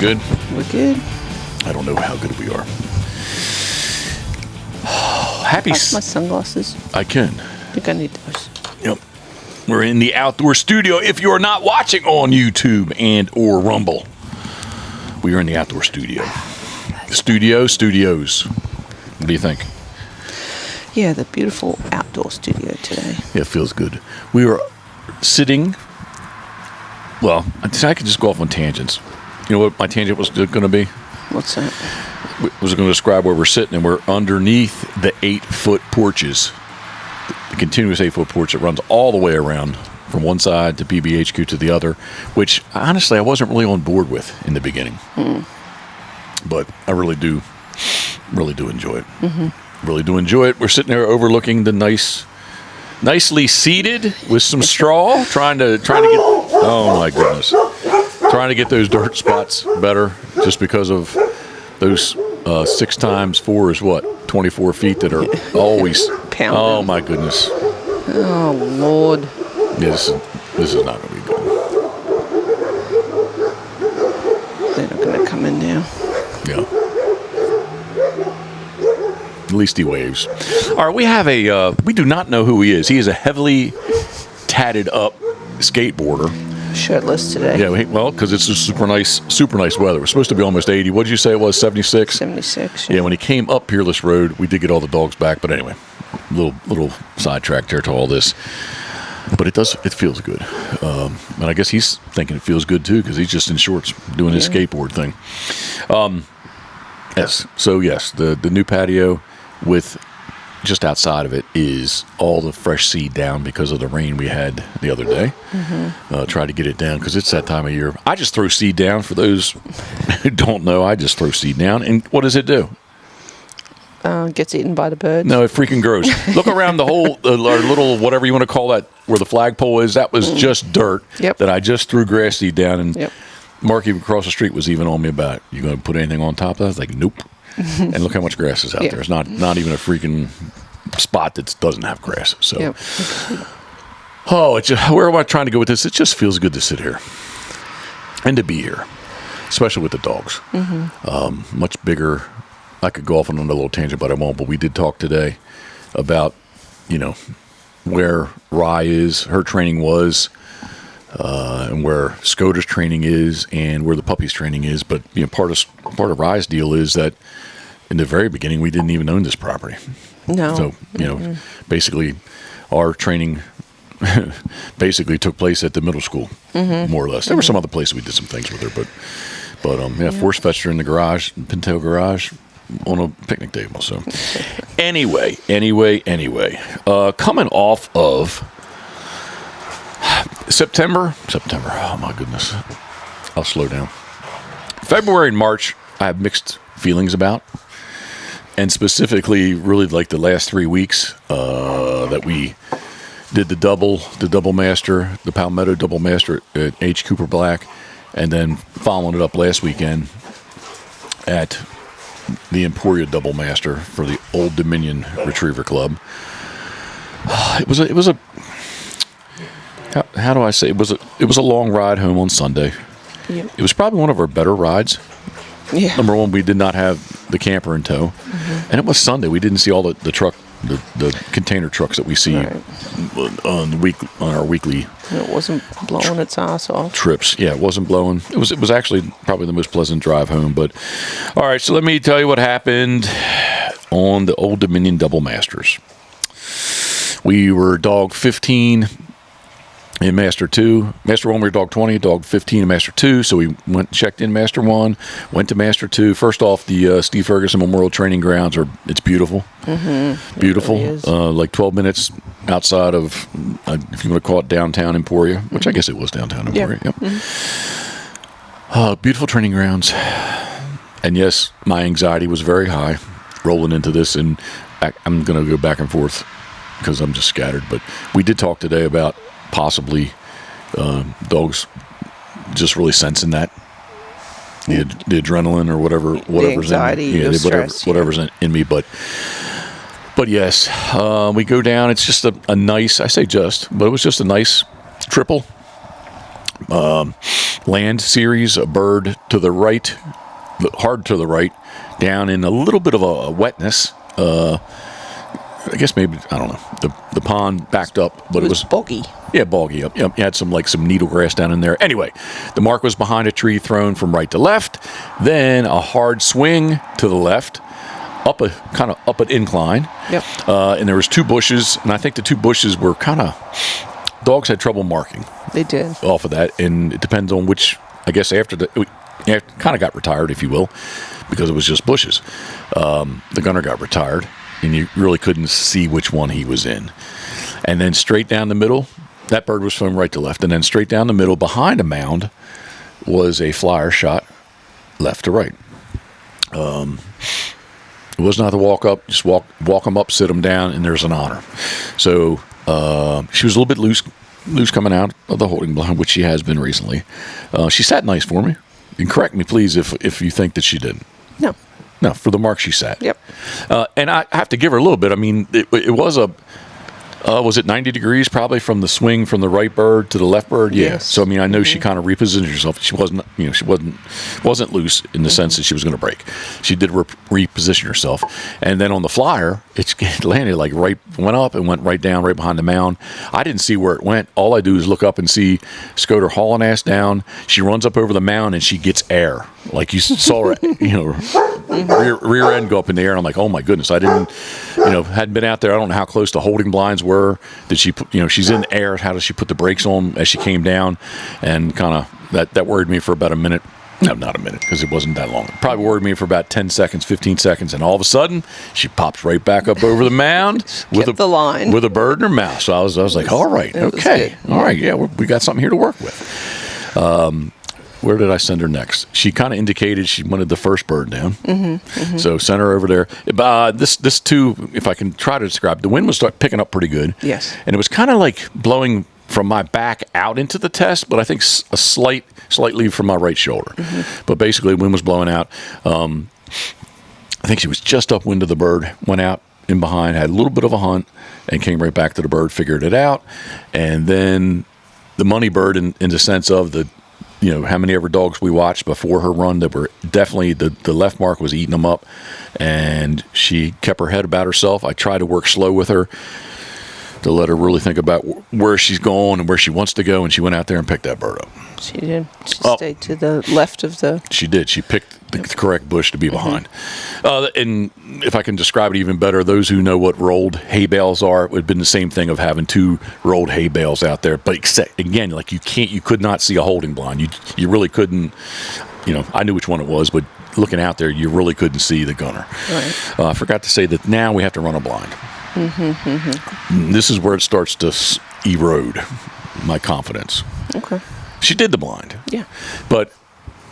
good? We're good. I don't know how good we are. Happy. Pass my sunglasses. I can. I think I need those. Yep. We're in the outdoor studio. If you're not watching on YouTube and or Rumble, we are in the outdoor studio. Studios. What do you think? Yeah, the beautiful outdoor studio today. Yeah, it feels good. We were sitting. Well, I could just go off on tangents. You know what my tangent was going to be? What's that? I was going to describe where we're sitting, and we're underneath the 8-foot porches. The continuous 8-foot porch that runs all the way around from one side to PBHQ to the other, which honestly I wasn't really on board with in the beginning. But I really do enjoy it. Really do enjoy it. We're sitting there overlooking the nicely seated with some straw, trying to get. Oh my goodness, trying to get those dirt spots better, just because of those 6 times 4 is what 24 feet that are always. Pounding. Oh my goodness. Oh Lord. Yeah, this is not going to be good. They're not going to come in now. Yeah. At least he waves. All right, we have we do not know who he is. He is a heavily tatted up skateboarder. Shirtless today. Yeah, well, because it's just super nice weather. It was supposed to be almost 80. What did you say it was, 76? 76. Yeah, when he came up Peerless Road, we did get all the dogs back. But anyway, little sidetrack there to all this. But it feels good. And I guess he's thinking it feels good, too, because he's just in shorts doing his skateboard thing. Yes. So, yes, the new patio with just outside of it is all the fresh seed down because of the rain we had the other day. Try to get it down because it's that time of year. I just throw seed down. For those who don't know, I just throw seed down. And what does it do? Gets eaten by the birds. No, it freaking grows. Look around the whole our little, whatever you want to call that, where the flagpole is. That was just dirt that I just threw grass seed down. And Mark, even across the street, was even on me about, you going to put anything on top of that? I was like, nope. And look how much grass is out there. It's not even a freaking spot that doesn't have grass. So, where am I trying to go with this? It just feels good to sit here and to be here, especially with the dogs. Much bigger. I could go off on another little tangent, but I won't. But we did talk today about, where Rye is, her training was, and where SCOTER's training is, and where the puppy's training is. But part of Rye's deal is that in the very beginning we didn't even own this property. No. So basically, our training basically took place at the middle school, more or less. There were some other places we did some things with her, but force fetched her in the garage, Pintail garage, on a picnic table. So anyway, coming off of September. Oh my goodness. I'll slow down. February and March, I have mixed feelings about, and specifically, really like the last 3 weeks that we did the double master, the Palmetto double master at H. Cooper Black, and then following it up last weekend at the Emporia double master for the Old Dominion Retriever Club. It was a how do I say, it was a long ride home on Sunday. It was probably one of our better rides. Number one, we did not have the camper in tow, and it was Sunday. We didn't see all the truck, the container trucks that we see on our weekly. It wasn't blowing its ass off. Trips. Yeah, it wasn't blowing. It was actually probably the most pleasant drive home. But all right, so let me tell you what happened on the Old Dominion Double Masters. We were dog 15 in Master 2. Master 1, we were dog 20, dog 15 in Master 2. So we went and checked in Master 1, went to Master 2. First off, the Steve Ferguson Memorial Training Grounds it's beautiful. Beautiful. It really like 12 minutes outside of, if you want to call it downtown Emporia, which I guess it was downtown Emporia. Yep. Beautiful training grounds. And yes, my anxiety was very high rolling into this, and I'm going to go back and forth because I'm just scattered. But we did talk today about possibly dogs just really sensing that the adrenaline or whatever's anxiety, in me. stress, whatever's in me. But yes, we go down. It's just a nice, I say just, but it was just a nice triple land series, a bird to the right, hard to the right, down in a little bit of a wetness. I guess maybe, I don't know, the pond backed up, but it was boggy. Yeah, boggy up. Yep, you had some needle grass down in there. Anyway, the mark was behind a tree, thrown from right to left, then a hard swing to the left, up an incline. Yep. And there was 2 bushes, and I think the 2 bushes were dogs had trouble marking. They did. Off of that, and it depends on which, I guess after kind of got retired, if you will, because it was just bushes. The gunner got retired, and you really couldn't see which one he was in. And then straight down the middle, that bird was from right to left, and then straight down the middle behind a mound was a flyer shot left to right. It was not to walk up, just walk them up, sit them down, and there's an honor. So she was a little bit loose coming out of the holding blind, which she has been recently. She sat nice for me. And correct me, please, if you think that she didn't. No, for the mark she sat. Yep. And I have to give her a little bit. I mean, it was was it 90 degrees probably from the swing from the right bird to the left bird? Yeah. Yes. So I mean, I know she kind of repositioned herself. She wasn't, wasn't loose in the sense that she was going to break. She did reposition herself, and then on the flyer, it landed went up and went right down right behind the mound. I didn't see where it went. All I do is look up and see SCOTER hauling ass down. She runs up over the mound and she gets air, like you saw her, rear end go up in the air. And I'm like, oh my goodness, I didn't, hadn't been out there. I don't know how close the holding blinds were. Did she put, she's in the air. How does she put the brakes on as she came down? And kind of that worried me for about a minute. No, not a minute, because it wasn't that long. It probably worried me for about 10 seconds, 15 seconds, and all of a sudden, she pops right back up over the mound with the line. with a bird in her mouth. So I was like, all right, okay, all right, yeah, we got something here to work with. Where did I send her next? She kind of indicated she wanted the first bird down. So sent her over there. This too, if I can try to describe, the wind was picking up pretty good. Yes. And it was kind of like blowing from my back out into the test, but I think a slightly from my right shoulder. But basically, wind was blowing out. I think she was just upwind of the bird, went out in behind, had a little bit of a hunt, and came right back to the bird, figured it out. And then the money bird, in the sense of the, how many ever dogs we watched before her run that were definitely, the left mark was eating them up, and she kept her head about herself. I tried to work slow with her to let her really think about where she's going and where she wants to go, and she went out there and picked that bird up. She did. She stayed to the left of the... She did. She picked the correct bush to be behind. And if I can describe it even better, those who know what rolled hay bales are, it would have been the same thing of having 2 rolled hay bales out there. But except, again, like you could not see a holding blind. You really couldn't, I knew which one it was, but looking out there, you really couldn't see the gunner. Right. I forgot to say that now we have to run a blind. This is where it starts to erode my confidence. Okay. She did the blind. Yeah. But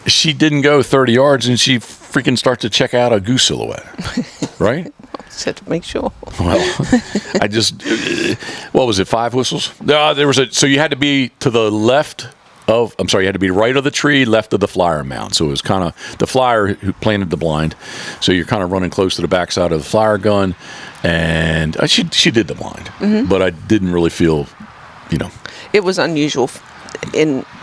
she didn't go 30 yards, and she freaking starts to check out a goose silhouette. Right? Just had to make sure. Well, I just, what was it, 5 whistles? So you had to be to the left of, you had to be right of the tree, left of the flyer mound. So it was kind of the flyer who planted the blind. So you're kind of running close to the backside of the flyer gun, and she did the blind. But I didn't really feel, It was unusual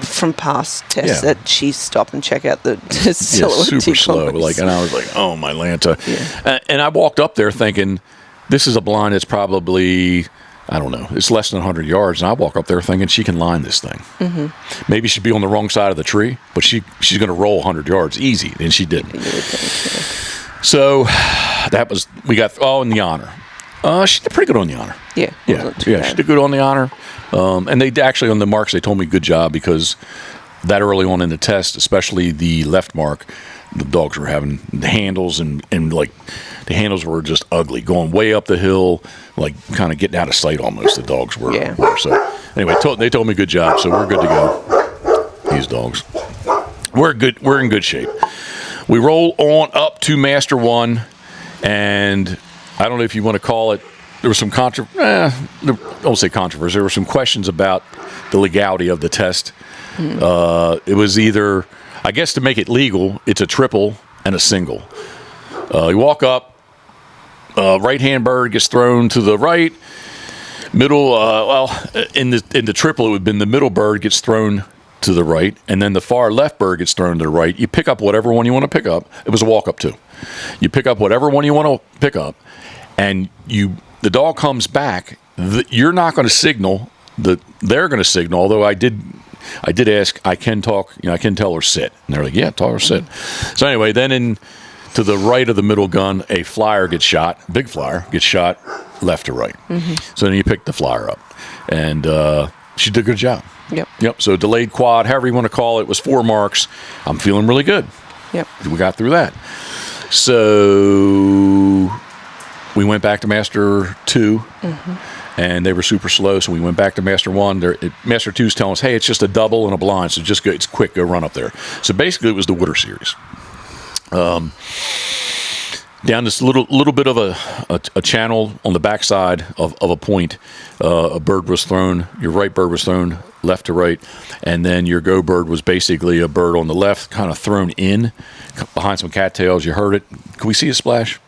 from past tests that she stopped and check out the silhouette. Yeah, super slow. And I was like, oh my Lanta. Yeah. And I walked up there thinking, this is a blind that's probably, I don't know, it's less than 100 yards. And I walk up there thinking she can line this thing. Maybe she'd be on the wrong side of the tree, but she's going to roll 100 yards easy. And she didn't. So we got, in the honor. She did pretty good on the honor. Yeah. She did good on the honor. And they actually, on the marks, they told me good job, because that early on in the test, especially the left mark, the dogs were having the handles and like the handles were just ugly, going way up the hill, like kind of getting out of sight almost. The dogs were. Yeah. So anyway, they told me good job, so we're good to go. These dogs, we're good. We're in good shape. We roll on up to Master 1, and I don't know if you want to call it. There was some I won't say controversy. There were some questions about the legality of the test. It was either, I guess, to make it legal, it's a triple and a single. You walk up, right-hand bird gets thrown to the right. Middle, in the triple, it would have been the middle bird gets thrown to the right, and then the far left bird gets thrown to the right. You pick up whatever one you want to pick up. It was a walk-up too. You pick up whatever one you want to pick up, and the dog comes back. You're not going to signal. They're going to signal. Although I did ask. I can talk. I can tell her sit, and they're like, yeah, tell her sit. So anyway, then to the right of the middle gun, a flyer gets shot. Big flyer gets shot left to right. So then you pick the flyer up, and she did a good job. Yep. So delayed quad, however you want to call it, was 4 marks. I'm feeling really good. Yep. We got through that. So we went back to Master 2, and they were super slow. So we went back to Master 1. Master 2's telling us, hey, it's just a double and a blind, so just go. It's quick. Go run up there. So basically, it was the Water Series. Down this little bit of a channel on the backside of a point, a bird was thrown. Your right bird was thrown left to right, and then your go bird was basically a bird on the left, kind of thrown in behind some cattails. You heard it. Can we see a splash?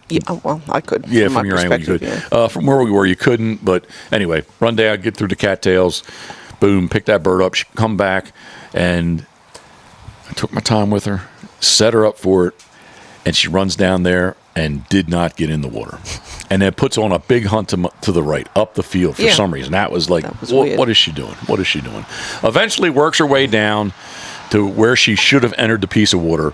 Yeah, well, I could. Yeah, from your angle, you could. Yeah. From where we were, you couldn't. But anyway, run down, get through the cattails, boom, pick that bird up, come back, and I took my time with her, set her up for it, and she runs down there and did not get in the water. And then puts on a big hunt to the right, up the field for some reason. That was like, what is she doing? What is she doing? Eventually works her way down to where she should have entered the piece of water.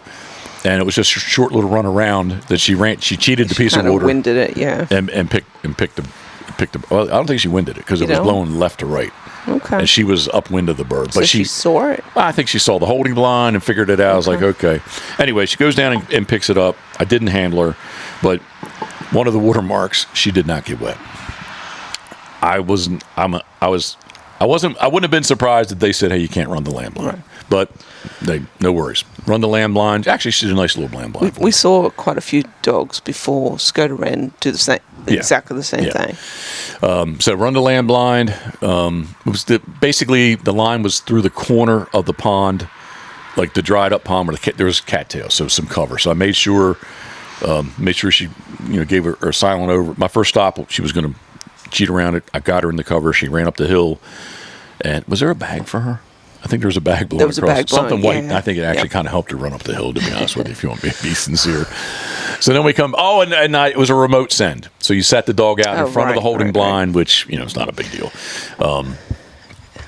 And it was just a short little run around that she ran. She cheated the piece of water. Winded it, yeah. And picked the. Well, I don't think she winded it because it was blowing left to right. Okay. And she was upwind of the bird. So but she saw it? I think she saw the holding blind and figured it out. I was like, okay. Anyway, she goes down and picks it up. I didn't handle her, but one of the water marks, she did not get wet. I wouldn't have been surprised if they said, hey, you can't run the land blind. Right. But no worries. Run the land blind. Actually, she did a nice little land blind. We saw quite a few dogs before SCOTER ran do the same, exactly the same thing. So run the land blind. It was basically the line was through the corner of the pond, like the dried up pond where there was cattails, so some cover. So I made sure she gave her a silent over. My first stop, she was going to cheat around it. I got her in the cover. She ran up the hill. And was there a bag for her? I think there was a bag blowing across. Bag something white. Yeah. I think it actually kind of helped her run up the hill, to be honest with you, if you want me to be sincere. So then we come, and it was a remote send. So you set the dog out in front of the holding blind, which, is not a big deal. And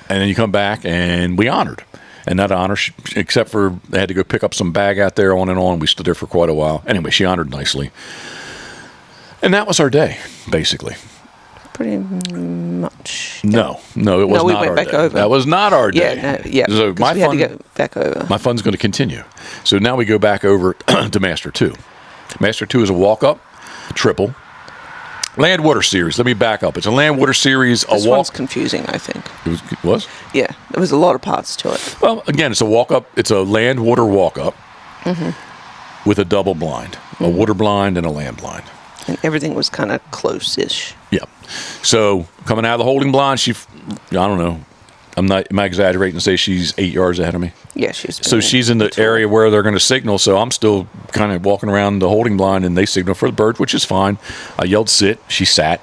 then you come back, and we honored. And that honor, except for they had to go pick up some bag out there on and on. We stood there for quite a while. Anyway, she honored nicely. And that was our day, basically. Pretty much. No, it was not our day. No, we went back over. That was not our day. Yeah, so we had to go back over. My fun's going to continue. So now we go back over to Master 2. Master 2 is a walk-up, triple. Land Water Series. Let me back up. It's a Land Water Series. This one's confusing, I think. It was? Yeah, there was a lot of parts to it. Well, again, it's a walk-up. It's a land water walk-up with a double blind, a water blind and a land blind. And everything was kind of close-ish. Yeah. So coming out of the holding blind, I don't know. Am I exaggerating to say she's 8 yards ahead of me? Yeah, she's. So she's in the area where they're going to signal. So I'm still kind of walking around the holding blind, and they signal for the bird, which is fine. I yelled sit. She sat.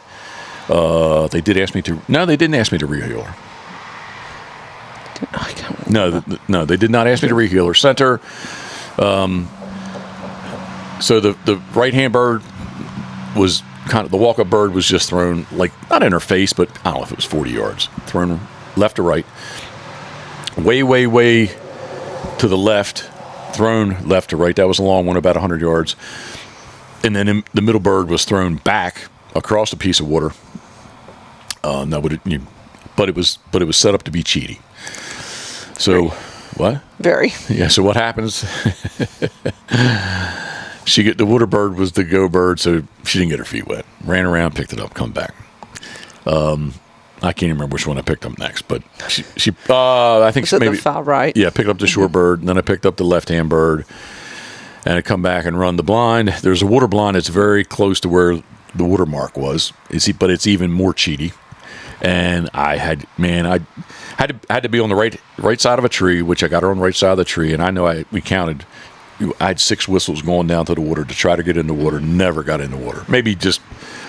They did ask me to. No, they didn't ask me to reheel her. I can't remember. No, they did not ask me to reheel her. Sent her. So the right hand bird was the walk-up bird was just thrown, like, not in her face, but I don't know if it was 40 yards. Thrown left to right. Way to the left. Thrown left to right. That was a long one, about 100 yards. And then the middle bird was thrown back across a piece of water. But it was set up to be cheaty. So, what? Very. Yeah, so what happens? The water bird was the go bird, so she didn't get her feet wet. Ran around, picked it up, come back. I can't even remember which one I picked up next, but she I think was maybe the far right. Yeah, picked up the short bird, and then I picked up the left-hand bird, and I come back and run the blind. There's a water blind that's very close to where the water mark was. But it's even more cheaty. And I had to be on the right side of a tree, which I got her on the right side of the tree, and I know we counted. I had 6 whistles going down to the water to try to get in the water. Never got in the water. Maybe just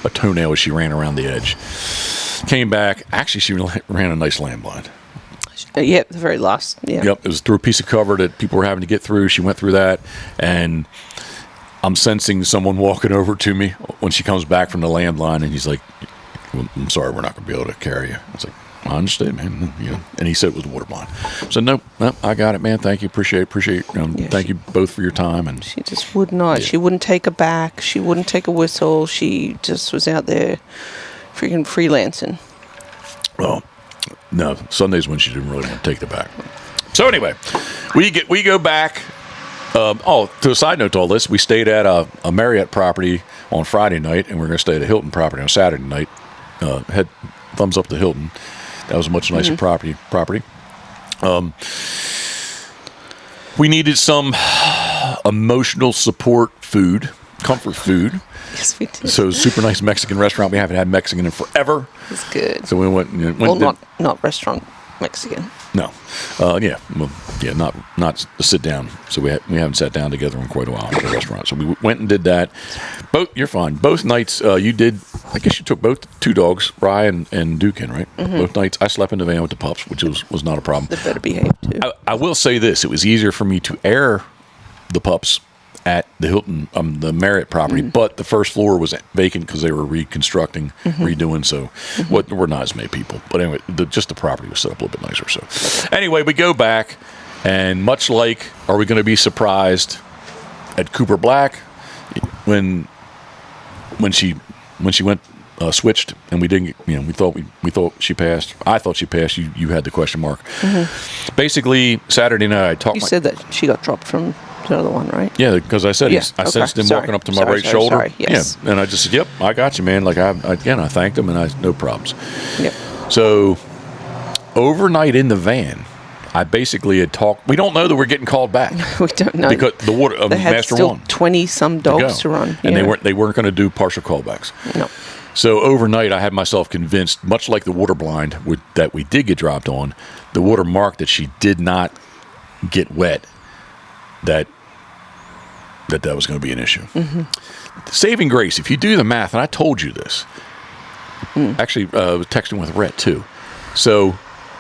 a toenail as she ran around the edge. Came back. Actually, she ran a nice land blind. Yeah, the very last. Yeah. Yep, it was through a piece of cover that people were having to get through. She went through that, and I'm sensing someone walking over to me when she comes back from the landline, and he's like, well, I'm sorry, we're not going to be able to carry you. I was like, I understand, man. And he said it was water blind. So nope, I got it, man. Thank you, appreciate. Thank you both for your time. And she just would not. Yeah. She wouldn't take a back. She wouldn't take a whistle. She just was out there freaking freelancing. Well, no, Sundays when she didn't really want to take the back. So anyway, we go back. To a side note to all this, we stayed at a Marriott property on Friday night, and we're going to stay at a Hilton property on Saturday night. Had thumbs up to Hilton. That was a much nicer property. We needed some emotional support food, comfort food. Yes, we did. So super nice Mexican restaurant. We haven't had Mexican in forever. It's good. So we went. Not restaurant Mexican. No, not a sit down. So we haven't sat down together in quite a while at a restaurant. So we went and did that. You're fine. Both nights you did. I guess you took both two dogs, Rye and Duke, in, right? Mm-hmm. Both nights I slept in the van with the pups, which was not a problem. They better behave too. I will say this: it was easier for me to air the pups at the Hilton, the Marriott property, but the first floor was vacant because they were reconstructing, redoing. So, we're not as many people. But anyway, just the property was set up a little bit nicer. So, anyway, we go back, and much like, are we going to be surprised at Cooper Black when she went switched and we didn't, we thought she passed. I thought she passed. You had the question mark. Basically, Saturday night I talked. You said that she got dropped from the other one, right? Yeah, because I said I sensed him walking up to my right shoulder. Sorry, yes. Yeah, and I just said, "Yep, I got you, man." Like I thanked him, and no problems. Yep. So overnight in the van, I basically had talked. We don't know that we're getting called back. We don't know because the water they had Master still One 20-some dogs to run, and they weren't going to do partial callbacks. No. So overnight, I had myself convinced, much like the water blind that we did get dropped on, the water marked that she did not get wet, that was going to be an issue. Saving grace, if you do the math, and I told you this, actually was texting with Rhett too. So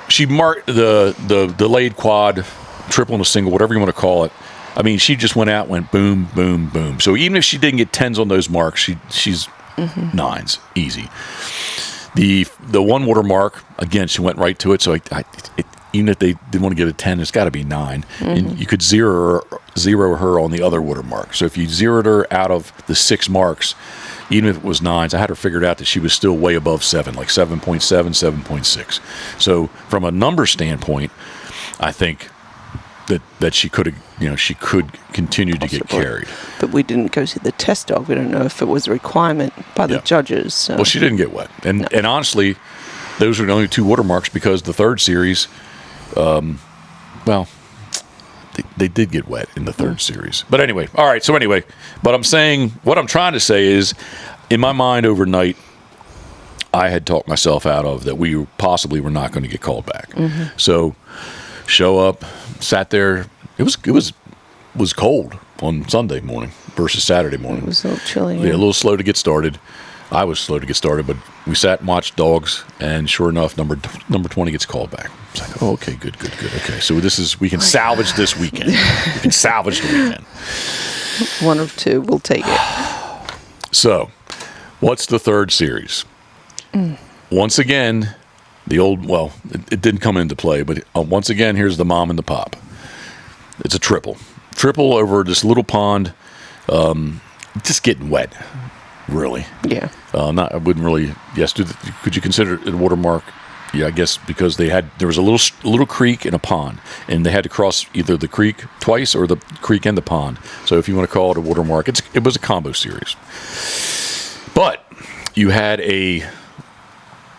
she marked the delayed quad, triple and a single, whatever you want to call it. I mean, she just went boom, boom, boom. So even if she didn't get 10s on those marks, she's 9s, easy. The one water mark, again, she went right to it. So even if they didn't want to get a 10, it's got to be 9. And you could zero her on the other water mark. So if you zeroed her out of the 6 marks, even if it was 9s, I had her figured out that she was still way above 7, like 7.7, 7.6. So from a number standpoint, I think that she could continue to get carried. But we didn't go see the test dog. We don't know if it was a requirement by the judges. So. Well, she didn't get wet. And honestly, those were the only 2 watermarks because the third series, they did get wet in the third series. But anyway, all right. So anyway, what I'm trying to say is, in my mind overnight, I had talked myself out of that we possibly were not going to get called back. So show up, sat there. It was cold on Sunday morning versus Saturday morning. It was a little chilly. Yeah, a little slow to get started. I was slow to get started, but we sat and watched dogs, and sure enough, number 20 gets called back. It's like, oh, okay, good. Okay, so we can salvage this weekend. We can salvage the weekend. 1 of 2, we'll take it. So, what's the third series? Once again, it didn't come into play, but once again, here's the mom and the pop. It's a triple over this little pond, just getting wet. Really? Yeah. I wouldn't really. Yes. Could you consider it a watermark? Yeah, I guess because there was a little creek and a pond, and they had to cross either the creek twice or the creek and the pond. So if you want to call it a watermark, it was a combo series. But you had a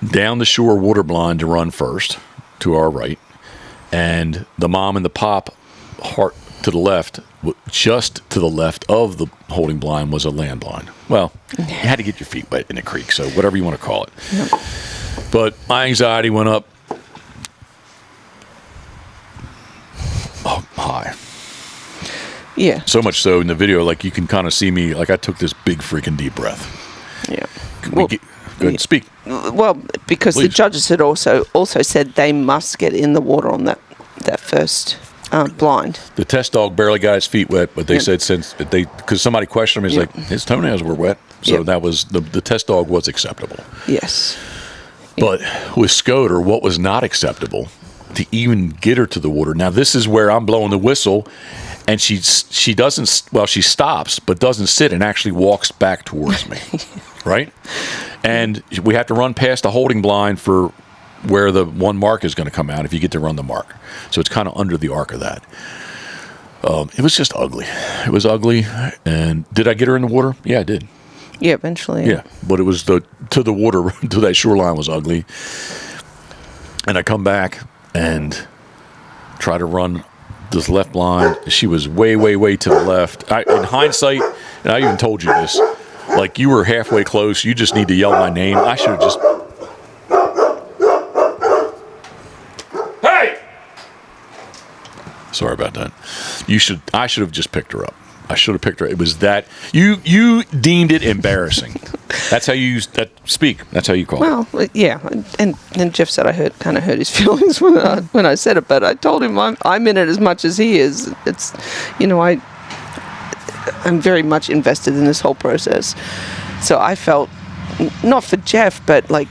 down the shore water blind to run first to our right, and the mom and the pop heart to the left, just to the left of the holding blind was a land blind. Well, you had to get your feet wet in the creek, so whatever you want to call it. Yep. But my anxiety went up high. Yeah. So much so in the video, like you can kind of see me, like I took this big freaking deep breath. Yeah. Good. Speak. Well, because the Please. judges had also said they must get in the water on that first blind. The test dog barely got his feet wet, but they Yep. said because somebody questioned him, he's Yep. like, his toenails were wet. So Yep. that was, the test dog was acceptable. Yes. But with SCOTER, what was not acceptable, to even get her to the water. Now, this is where I'm blowing the whistle, and she doesn't, well, she stops, but doesn't sit and actually walks back towards me, right? And we have to run past the holding blind for where the one mark is going to come out if you get to run the mark. So it's kind of under the arc of that. It was just ugly. It was ugly. And did I get her in the water? Yeah, I did. Yeah, eventually. Yeah, but it was to the water, to that shoreline was ugly. And I come back and try to run this left blind. She was way, way, way to the left. In hindsight, and I even told you this, like, you were halfway close. You just need to yell my name. I should have just... Hey! Sorry about that. I should have just picked her up. I should have picked her. It was that you deemed it embarrassing. That's how you speak. That's how you call it. Well, yeah, and Jeff said I kind of hurt his feelings when I said it, but I told him I'm in it as much as he is. It's, I'm very much invested in this whole process, so I felt not for Jeff, but like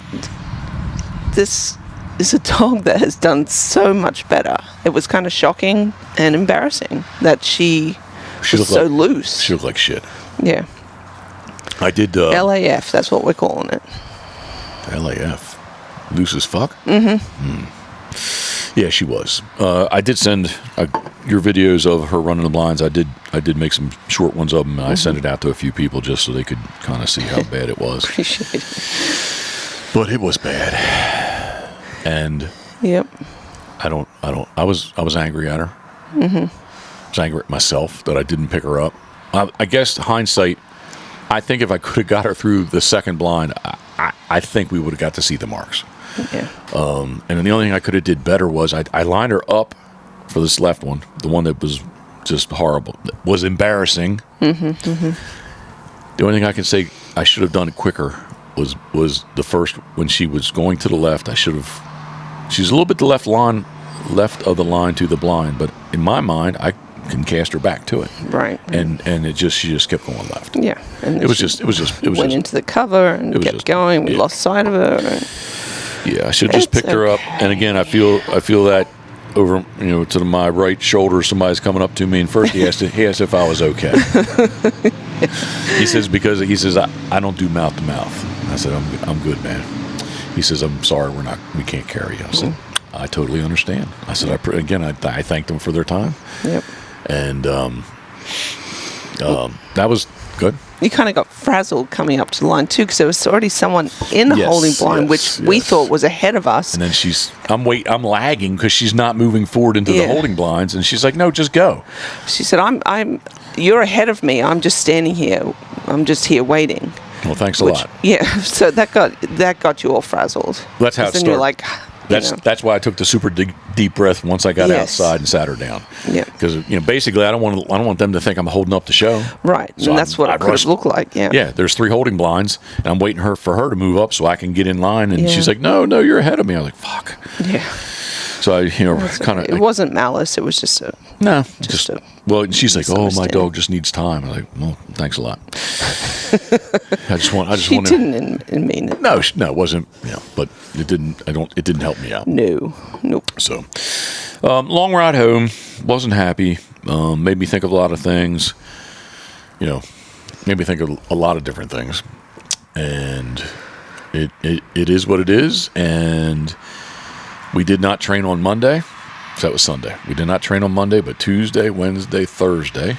this is a dog that has done so much better. It was kind of shocking and embarrassing that she was so loose. She looked like shit. Yeah. I did... LAF, that's what we're calling it. LAF. Loose as fuck? Mm-hmm. Yeah, she was. I did send your videos of her running the blinds. I did make some short ones of them, and I sent it out to a few people just so they could kind of see how bad it was. Appreciate it. But it was bad. And... Yep. I was angry at her. Mm-hmm. I was angry at myself that I didn't pick her up. I guess hindsight, I think if I could have got her through the second blind, I think we would have got to see the marks. Yeah. And then the only thing I could have did better was I lined her up for this left one, the one that was just horrible, was embarrassing. Mm-hmm, mm-hmm. The only thing I can say I should have done it quicker was the first, when she was going to the left. She's a little bit the left of the line to the blind, but in my mind, I can cast her back to it. Right. And she just kept going left. Yeah. And It was just went into the cover and kept going. We lost sight of her. Yeah, I should have just picked her up. And again, I feel that over, to my right shoulder, somebody's coming up to me, and first he asked if I was okay. He says I don't do mouth to mouth. I said I'm good, man. He says, I'm sorry, we can't carry you. I said, I totally understand. I said, I thanked them for their time. Yep. And that was good. You kind of got frazzled coming up to the line too, because there was already someone in the holding blind, which we thought was ahead of us. And then I'm lagging because she's not moving forward into the holding blinds, and she's like, "No, just go." She said, you're ahead of me. I'm just standing here. I'm just here waiting." Well, thanks a lot. Yeah, so that got you all frazzled. That's how it started. You're like, that's why I took the super deep breath once I got outside and sat her down. Yeah. Because basically I don't want them to think I'm holding up the show. Right. So and that's what it could have looked like. Yeah. Yeah. There's 3 holding blinds, and I'm waiting for her to move up so I can get in line. And she's like, "No, you're ahead of me." I was like, "Fuck." Yeah. So I, kind of. It wasn't malice. It was just a. No. Just a. Well, and she's like, "Oh, my dog just needs time." I'm like, "Well, thanks a lot." She didn't mean it. No, it wasn't. But it didn't. It didn't help me out. No, nope. So, long ride home. Wasn't happy. Made me think of a lot of things. Made me think of a lot of different things. And it is what it is. And we did not train on Monday. So that was Sunday. We did not train on Monday, but Tuesday, Wednesday, Thursday.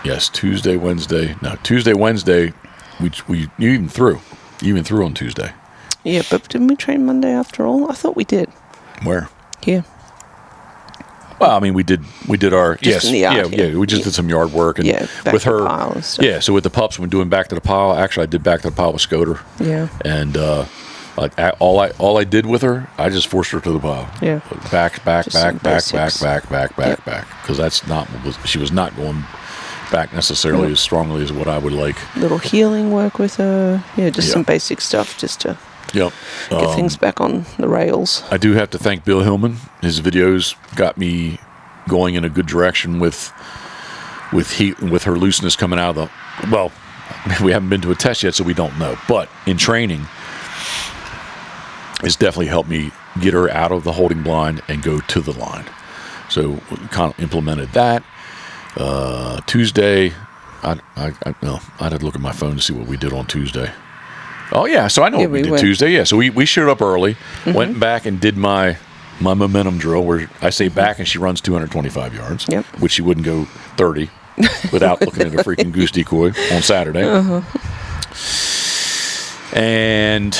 Yes, Tuesday, Wednesday. No, Tuesday, Wednesday. You even threw on Tuesday. Yeah, but didn't we train Monday after all? I thought we did. Where? Here. Well, I mean, we did our just in the yard, we just did some yard work and back with to her. The pile and stuff. Yeah, so with the pups, when doing back to the pile, actually, I did back to the pile with SCOTER. Yeah. And all I did with her, I just forced her to the pile. Yeah. Back, because that's not what she was not going back necessarily as strongly as what I would like. Little healing work with her. Yeah, just some basic stuff just to Yep. get things back on the rails. I do have to thank Bill Hillman. His videos got me going in a good direction with her looseness coming out of the. Well, we haven't been to a test yet, so we don't know. But in training, it's definitely helped me get her out of the holding blind and go to the line. So kind of implemented that. Tuesday, I'd have to look at my phone to see what we did on Tuesday. Oh, yeah, so I know what we did Tuesday. Yeah, so we showed up early, went back and did my momentum drill, where I say back and she runs 225 yards, which she wouldn't go 30 without looking at a freaking goose decoy on Saturday. And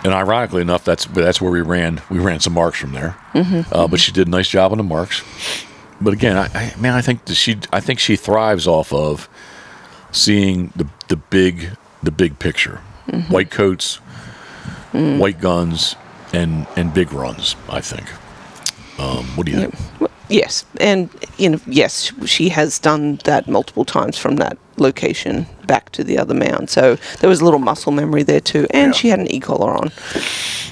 ironically enough, that's where we ran some marks from there. But she did a nice job on the marks. But again, I think she thrives off of seeing the big picture. White coats, white guns, and big runs, I think. What do you think? Yes, and yes, she has done that multiple times from that location back to the other mound. So there was a little muscle memory there too, and she had an e-collar on,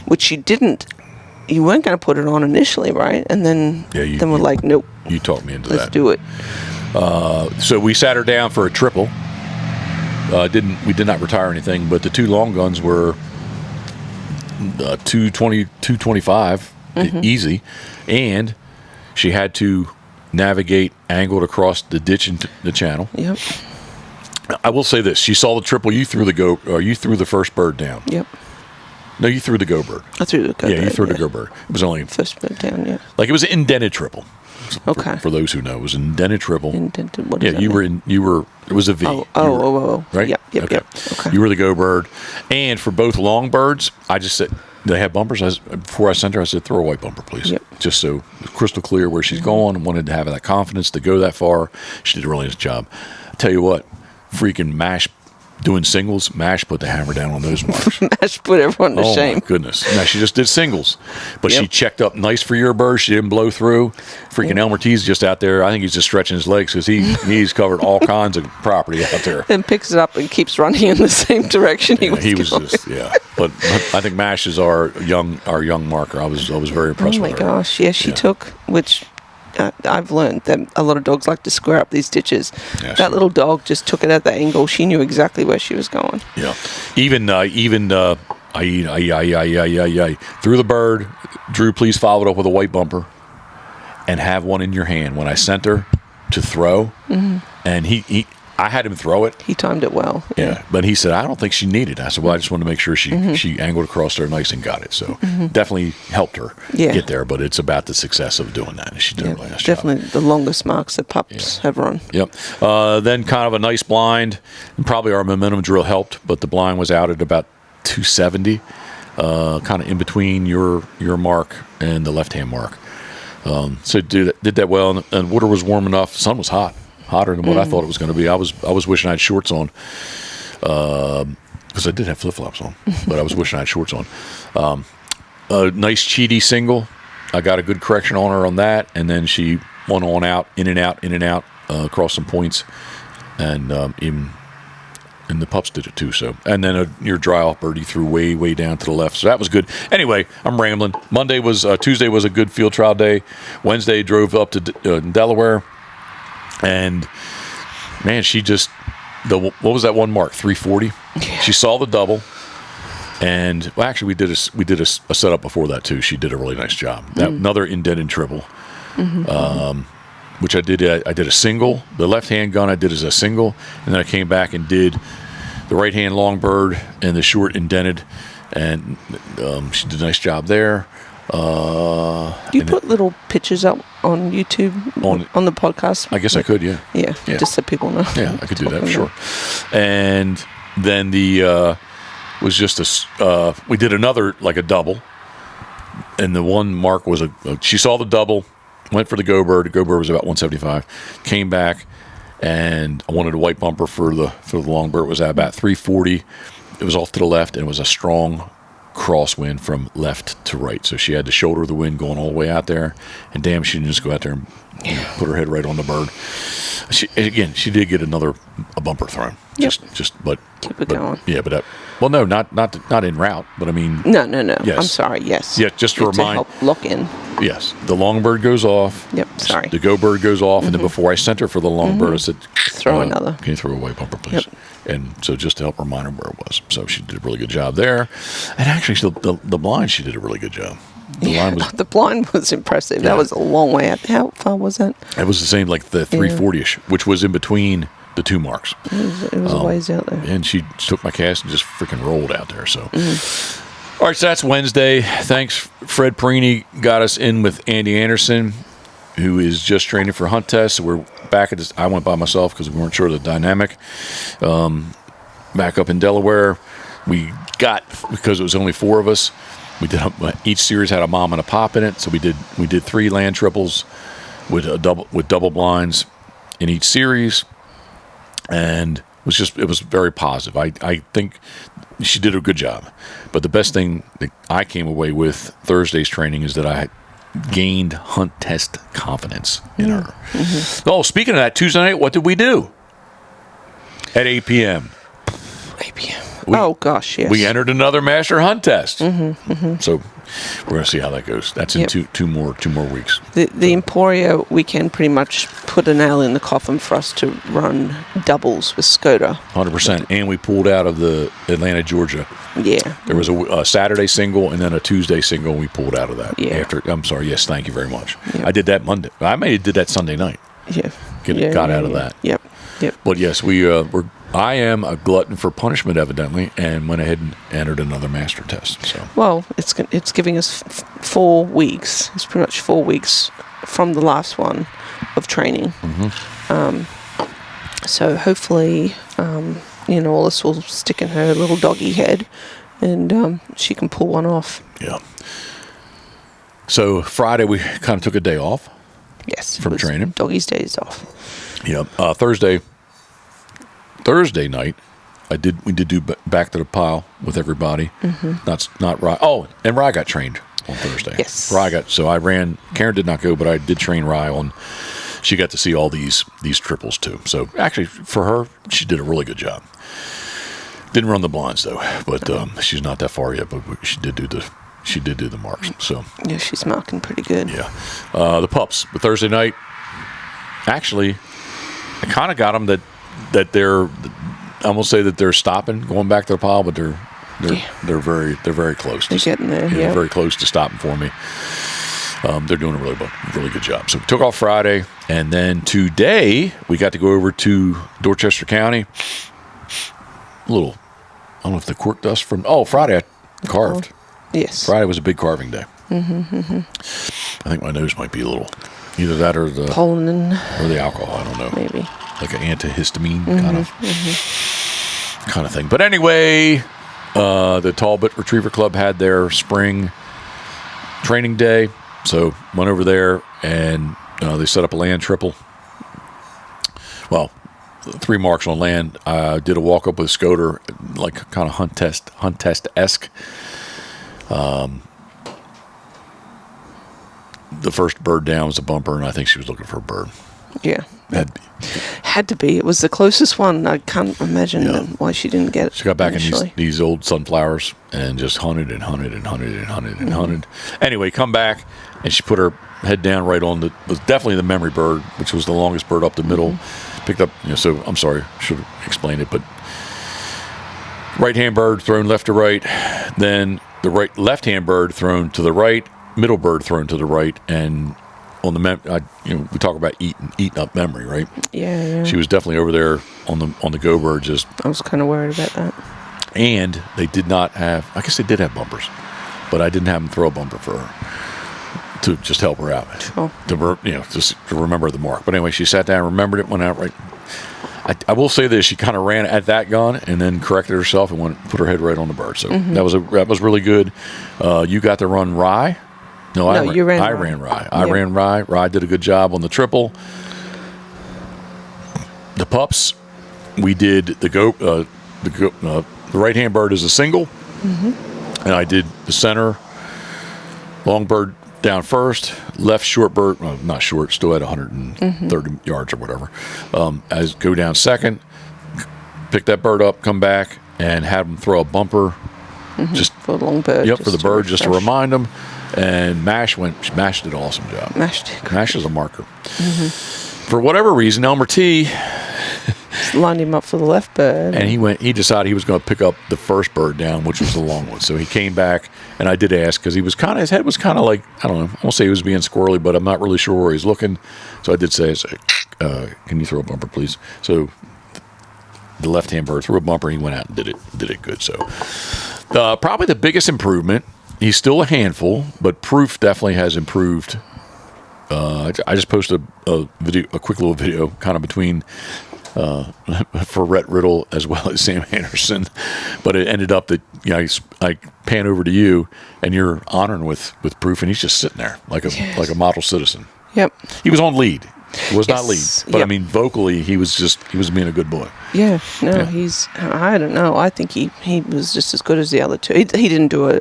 which she didn't. You weren't going to put it on initially, right? And then we're like, nope. You talked me into that. Let's do it. So we sat her down for a triple. We did not retire anything, but the two long guns were 220, 225, easy, and she had to navigate angled across the ditch into the channel. Yep. I will say this: she saw the triple. You threw the first bird down. Yep. No, you threw the go bird. I threw the go bird. Yeah, you threw the go bird. It was only first bird down. Yeah. Like it was an indented triple. Okay. For those who know, it was an indented triple. Indented. What does that mean? You were. It was a V. Oh. Right. Yep. Okay. Okay. You were the go bird, and for both long birds, I just said they had bumpers. Before I sent her, I said throw a white bumper, please. Yep. Just so it's crystal clear where she's going. Wanted to have that confidence to go that far. She did a really nice job. I tell you what, freaking Mash. Doing singles, Mash put the hammer down on those marks. Mash put everyone to shame. Oh, my goodness. Now, she just did singles, but she checked up nice for your bird. She didn't blow through. Freaking Elmer T's just out there. I think he's just stretching his legs because he's covered all kinds of property out there. Then picks it up and keeps running in the same direction he was going. But I think Mash is our young marker. I was very impressed with her. Oh, my gosh. Yeah, she took, which... I've learned that a lot of dogs like to square up these ditches. Yeah, that little dog just took it at the angle. She knew exactly where she was going. Yeah. Even threw the bird. Drew, please follow it up with a white bumper and have one in your hand. When I sent her to throw, and I had him throw it. He timed it well. Yeah, but he said, I don't think she needed it. I said, well, I just wanted to make sure she angled across there nice and got it. So definitely helped her get there, but it's about the success of doing that. And she did a really nice job. Definitely the longest marks that pups have run. Yep. Then kind of a nice blind, and probably our momentum drill helped, but the blind was out at about 270, kind of in between your mark and the left-hand mark. So did that well, and water was warm enough. The sun was hot. Hotter than what I thought it was going to be. I was wishing I had shorts on, because I did have flip-flops on, but I was wishing I had shorts on. A nice cheaty single. I got a good correction on her on that, and then she went on out, in and out, across some points, and the pups did it too. So, and then your dry off birdie threw way down to the left. So that was good. Anyway, I'm rambling. Tuesday was a good field trial day. Wednesday drove up to Delaware. And man, she just what was that one mark? 340. Yeah. She saw the double, and well, actually, we did a setup before that too. She did a really nice job. That another indented triple, which I did. I did a single. The left hand gun I did as a single, and then I came back and did the right hand long bird and the short indented, and she did a nice job there. You put little pictures up on YouTube on the podcast? I guess I could, yeah. Yeah, just so people know. Yeah, I could do that for sure. And then was just we did another, like a double. And the one mark was she saw the double, went for the go bird. The go bird was about 175. Came back, and I wanted a white bumper for the long bird. It was at about 340. It was off to the left, and it was a strong crosswind from left to right. So she had to shoulder the wind going all the way out there. And damn, she didn't just go out there and put her head right on the bird. She did get a bumper thrown. Yep. But Keep it going. Yeah, but not in route. But I mean, No. Yes. I'm sorry. Yes. Yeah, just to remind. help lock in. Yes, the long bird goes off. Yep. Sorry. The go bird goes off, and then before I sent her for the long bird, I said, Throw another. Can you throw away bumper, please? Yep. And so just to help remind her where it was. So she did a really good job there. And actually, the blind, she did a really good job. The blind was impressive. Yeah. That was a long way out. How far was that? It was the same, like the 340-ish, which was in between the two marks. It was a ways out there. And she took my cast and just freaking rolled out there. So, all right, so that's Wednesday. Thanks, Fred Perini got us in with Andy Anderson, who is just training for hunt tests. So we're back at this. I went by myself because we weren't sure of the dynamic. Back up in Delaware, because it was only 4 of us. We did each series had a mom and a pop in it. So we did 3 land triples with double blinds in each series. And it was very positive. I think she did a good job. But the best thing that I came away with Thursday's training is that I gained hunt test confidence in her. Oh, speaking of that, Tuesday night, what did we do? At 8 p.m. 8 p.m. Oh, gosh, yes. We entered another master hunt test. So we're going to see how that goes. That's in two more weeks. The Emporia, we can pretty much put a nail in the coffin for us to run doubles with SCOTER. 100%. And we pulled out of the Atlanta, Georgia. Yeah. There was a Saturday single and then a Tuesday single, and we pulled out of that. Yeah. I'm sorry. Yes, thank you very much. Yep. I did that Monday. I may have did that Sunday night. Yeah. Got out of that. Yep. But yes, I am a glutton for punishment, evidently, and went ahead and entered another master test. So, well, it's giving us 4 weeks. It's pretty much 4 weeks from the last one of training. So hopefully, all this will stick in her little doggy head, and she can pull one off. Yeah. So Friday we kind of took a day off. Yes. From training. Doggy's days off. Yeah. Thursday night, we did do back to the pile with everybody. Not Rye. Oh, and Rye got trained on Thursday. Yes. So I ran. Karen did not go, but I did train Rye on. She got to see all these triples too. So actually, for her, she did a really good job. Didn't run the blinds though, but she's not that far yet. But she did do the marks. So yeah, she's marking pretty good. Yeah. The pups. But Thursday night, actually, I kind of got them that they're. I won't say that they're stopping going back to the pile, but they're very close. They're getting there. Yeah. They're very close to stopping for me. They're doing a really good job. So we took off Friday, and then today we got to go over to Dorchester County. I don't know if the cork dust from. Oh, Friday I carved. Yes. Friday was a big carving day. I think my nose might be a little, either that or the pollen or the alcohol. I don't know. Maybe like an antihistamine kind of thing. But anyway, the Talbot Retriever Club had their spring training day, so went over there and they set up a land triple. Well, 3 marks on land. I did a walk up with SCOTER, like kind of hunt test-esque. The first bird down was a bumper, and I think she was looking for a bird. Yeah. Had to be. It was the closest one. I can't imagine why she didn't get it. She got back initially. in these old sunflowers and just hunted. Anyway, come back, and she put her head down right on was definitely the memory bird, which was the longest bird up the middle. Picked up, so I'm sorry, should have explained it, but right-hand bird thrown left to right, then the left-hand bird thrown to the right, middle bird thrown to the right, and on the we talk about eating up memory, right? Yeah. She was definitely over there on the go bird. Just I was kind of worried about that. And they did not have. I guess they did have bumpers, but I didn't have them throw a bumper for her to just help her out. Oh. Just to remember the mark. But anyway, she sat down, remembered it, went out right. I will say this: she kind of ran at that gun and then corrected herself and put her head right on the bird. So that was really good. You got to run Rye. No, I ran Rye. I ran Rye. Rye did a good job on the triple. The pups, we did the right-hand bird is a single. And I did the center, long bird down first, left short bird, well, not short, still at 130 yards or whatever. As go down second, pick that bird up, come back, and have them throw a bumper. Just for the long bird. Yep, for the bird, just to remind them. And Mash did an awesome job. Mash is a marker. For whatever reason, Elmer T lined him up for the left bird. And he decided he was going to pick up the first bird down, which was the long one. So he came back, and I did ask, because his head was kind of like, I don't know, I won't say he was being squirrely, but I'm not really sure where he's looking. So I did say, can you throw a bumper, please? So the left-hand bird threw a bumper, he went out and did it good. So probably the biggest improvement, he's still a handful, but proof definitely has improved. I just posted a quick little video, kind of between for Rhett Riddle as well as Sam Anderson, but it ended up that I pan over to you and you're honoring with proof, and he's just sitting there like a model citizen. Yep. He was on lead. He was not lead, but yep. I mean vocally he was being a good boy. Yeah. No, I don't know. I think he was just as good as the other two. He didn't do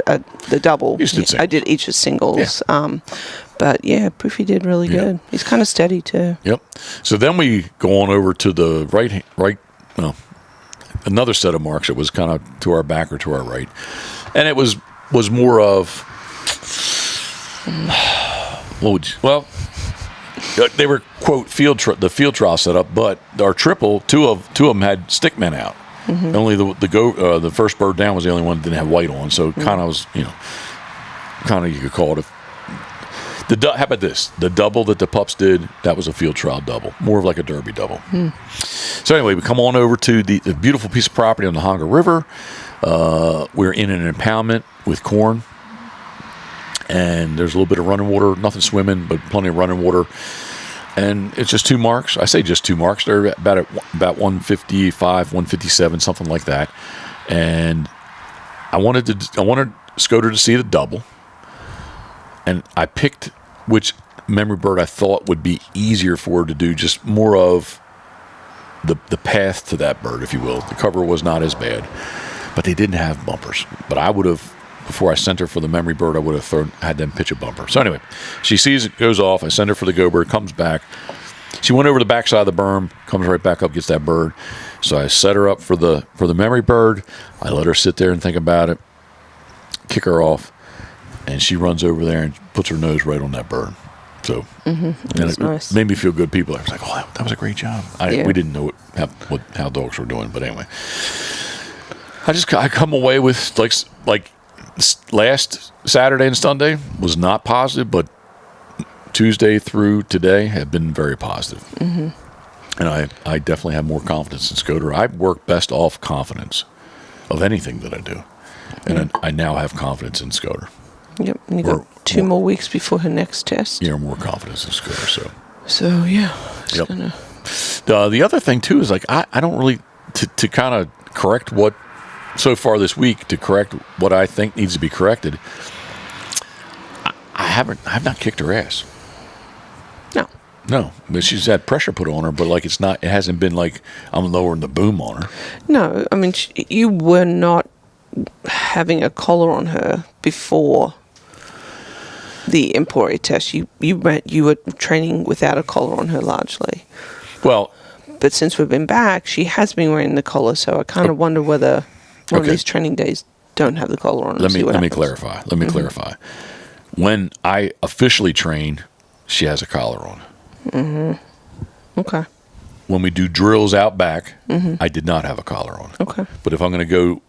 the double. I did each as singles. Yeah. But yeah, Proofy did really good. He's kind of steady too. Yep. So then we go on over to the right. Well, another set of marks. It was kind of to our back or to our right, and it was more of. They were quote the field trial setup, but our triple two of them had stickmen out. Only the first bird down was the only one that didn't have white on, so it kind of was you could call it how about this? The double that the pups did, that was a field trial double, more of like a derby double. So anyway, we come on over to the beautiful piece of property on the Honga River. We're in an impoundment with corn, and there's a little bit of running water, nothing swimming, but plenty of running water. And it's just two marks. I say just two marks. They're about 155, 157, something like that. And I wanted SCOTER to see the double. And I picked which memory bird I thought would be easier for her to do, just more of the path to that bird, if you will. The cover was not as bad, but they didn't have bumpers. But I would have, before I sent her for the memory bird, I would have had them pitch a bumper. So anyway, she sees it, goes off. I send her for the go bird, comes back. She went over the backside of the berm, comes right back up, gets that bird. So I set her up for the memory bird. I let her sit there and think about it, kick her off. And she runs over there and puts her nose right on that bird. So and it nice. Made me feel good. People, I was like, "Oh, that was a great job." We didn't know how dogs were doing, but anyway, I come away with like last Saturday and Sunday was not positive, but Tuesday through today have been very positive. And I definitely have more confidence in SCOTER. I work best off confidence of anything that I do, and I now have confidence in SCOTER. Yep, and you got 2 more weeks before her next test. Yeah, more confidence in SCOTER. So yeah. Yep. The other thing too is like I don't really to kind of correct what so far this week to correct what I think needs to be corrected. I've not kicked her ass. No, but she's had pressure put on her, but like it hasn't been like I'm lowering the boom on her. No, I mean you were not having a collar on her before the Emporia test. You were training without a collar on her largely. Well, but since we've been back, she has been wearing the collar. So I kind of wonder whether one of these training days don't have the collar on. Let me clarify. When I officially train, she has a collar on. Okay. When we do drills out back, I did not have a collar on. Okay. But if I'm going to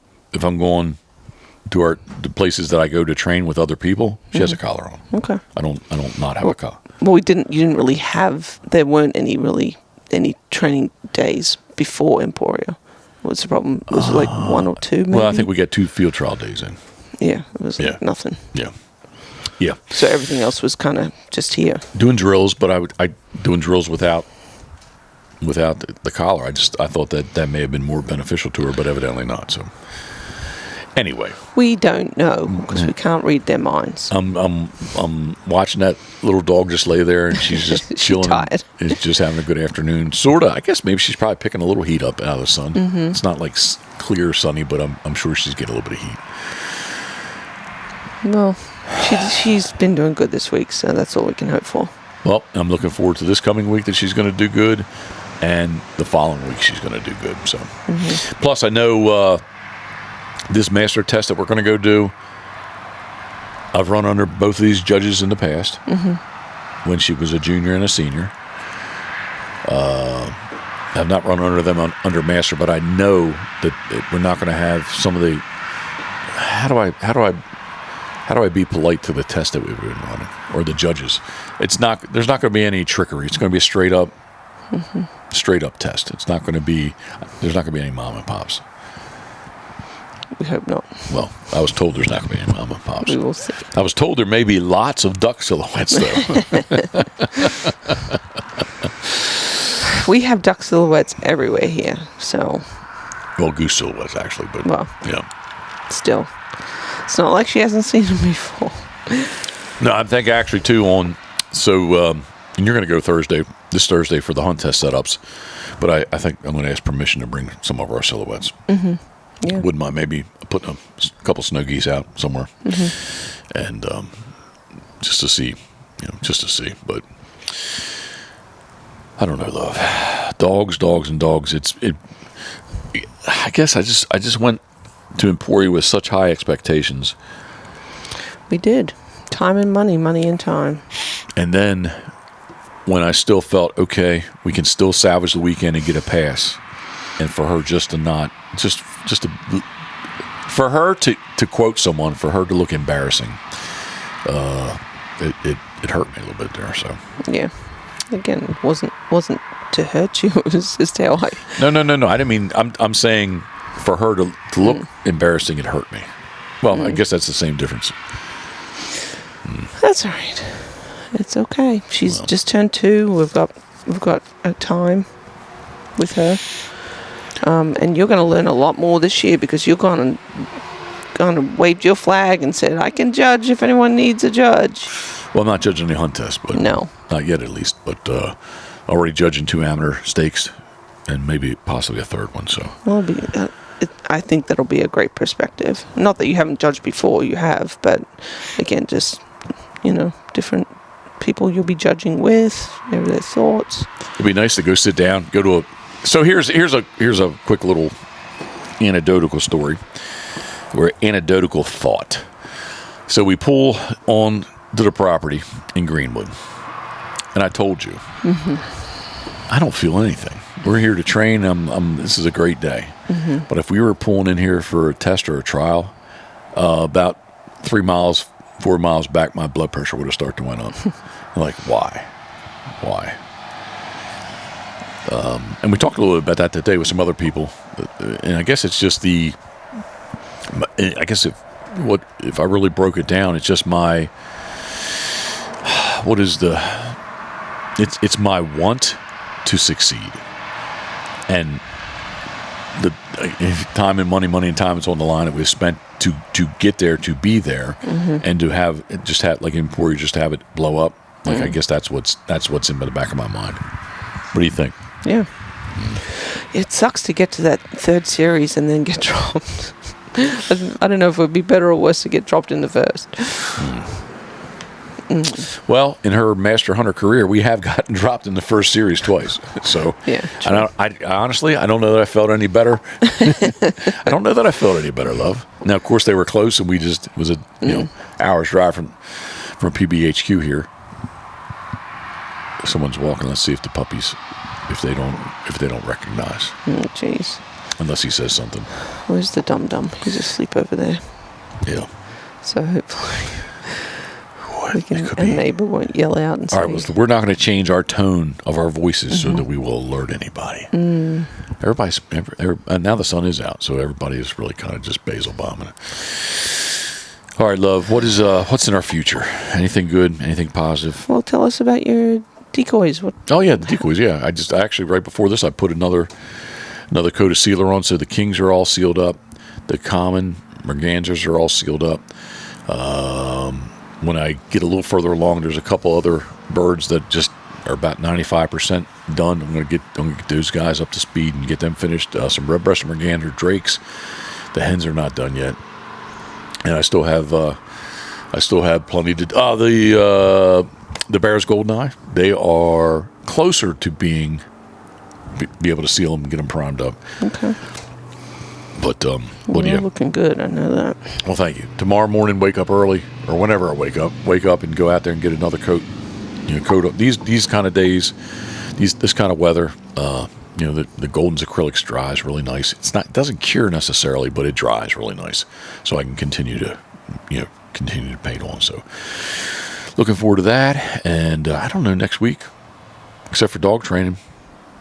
the places that I go to train with other people, she has a collar on. Okay. I don't not have a collar. Well, you didn't really have. There weren't any training days before Emporia. What's the problem? Was it like 1 or 2? Maybe? Well, I think we got 2 field trial days in. Yeah, it was like nothing. Yeah. So everything else was kind of just here. Doing drills, but I doing drills without the collar. I thought that may have been more beneficial to her, but evidently not. So anyway, we don't know because we can't read their minds. I'm watching that little dog just lay there, and she's just chilling. Tired. And just having a good afternoon. Sorta. I guess maybe she's probably picking a little heat up out of the sun. It's not like clear sunny, but I'm sure she's getting a little bit of heat. Well, she's been doing good this week, so that's all we can hope for. Well, I'm looking forward to this coming week that she's going to do good, and the following week she's going to do good. So, Plus, I know this master test that we're going to go do, I've run under both of these judges in the past when she was a junior and a senior. I've not run under them under master, but I know that we're not going to have some of the. How do I be polite to the test that we've been running or the judges? It's not. There's not going to be any trickery. It's going to be a straight up test. It's not going to be. There's not going to be any mom and pops. We hope not. Well, I was told there's not going to be any mom and pops. We will see. I was told there may be lots of duck silhouettes though. We have duck silhouettes everywhere here, so. Well, goose silhouettes actually, but yeah. Still, it's not like she hasn't seen them before. No, I think actually too on. So, and you're going to go this Thursday for the hunt test setups, but I think I'm going to ask permission to bring some of our silhouettes. Yeah. Wouldn't mind maybe putting a couple snow geese out somewhere, and just to see, but. I don't know, love. Dogs, and dogs. I guess I just went to Emporia with such high expectations. We did. Time and money and time. And then when I still felt, okay, we can still salvage the weekend and get a pass. And for her just to not, for her to quote someone, for her to look embarrassing, it hurt me a little bit there, so. Yeah. Again, it wasn't to hurt you. It was just how I. No. I didn't mean. I'm saying for her to look embarrassing, it hurt me. Well, I guess that's the same difference. That's all right. It's okay. She's just turned 2. We've got a time with her, and you're going to learn a lot more this year because you're going to waved your flag and said, "I can judge if anyone needs a judge." Well, I'm not judging any hunt tests, but no, not yet at least. But already judging 2 amateur stakes and maybe possibly a third one. So I think that'll be a great perspective. Not that you haven't judged before, you have, but again, just different people you'll be judging with, maybe their thoughts. It'd be nice to go sit down, go to a. So here's a quick little anecdotal story, or anecdotal thought. So we pull on to the property in Greenwood, and I told you, I don't feel anything. We're here to train. This is a great day. But if we were pulling in here for a test or a trial, about 4 miles back, my blood pressure would have started to went up. I'm like, why? And we talked a little bit about that today with some other people, and I guess it's just if I really broke it down, it's just my. It's my want to succeed, and the time and money and time is on the line that we've spent to get there, to be there, and to have like in Emporia, just have it blow up. Like I guess that's what's in the back of my mind. What do you think? Yeah, it sucks to get to that 3rd series and then get dropped. I don't know if it would be better or worse to get dropped in the 1st. Well, in her master hunter career, we have gotten dropped in the 1st series twice. So, yeah, I honestly, I don't know that I felt any better. I don't know that I felt any better, love. Now, of course, they were close, and it was a hour's drive from PBHQ here. Someone's walking. Let's see if the puppies, if they don't recognize. Jeez. Unless he says something. Where's the dum-dum? He's asleep over there. Yeah. So hopefully. A neighbor won't yell out and say. All right, we're not going to change our tone of our voices so that we will alert anybody. Everybody's now the sun is out, so everybody is really kind of just basil bombing it. All right, love. What's in our future? Anything good? Anything positive? Well, tell us about your decoys. Oh yeah, the decoys. Yeah, I actually right before this I put another coat of sealer on, so the kings are all sealed up. The common mergansers are all sealed up. When I get a little further along, there's a couple other birds that just are about 95% done. I'm going to get those guys up to speed and get them finished. Some red-breasted mergander drakes. The hens are not done yet, and I still have I still have plenty to. The Bears Goldeneye. They are closer to be able to seal them and get them primed up. Okay. But You're looking good. I know that. Well, thank you. Tomorrow morning, wake up early, or whenever I wake up and go out there and get another coat. Coat up. These kind of days, this kind of weather. The Golden's acrylics dries really nice. It doesn't cure necessarily, but it dries really nice, so I can continue to paint on. So, looking forward to that. And I don't know, next week, except for dog training,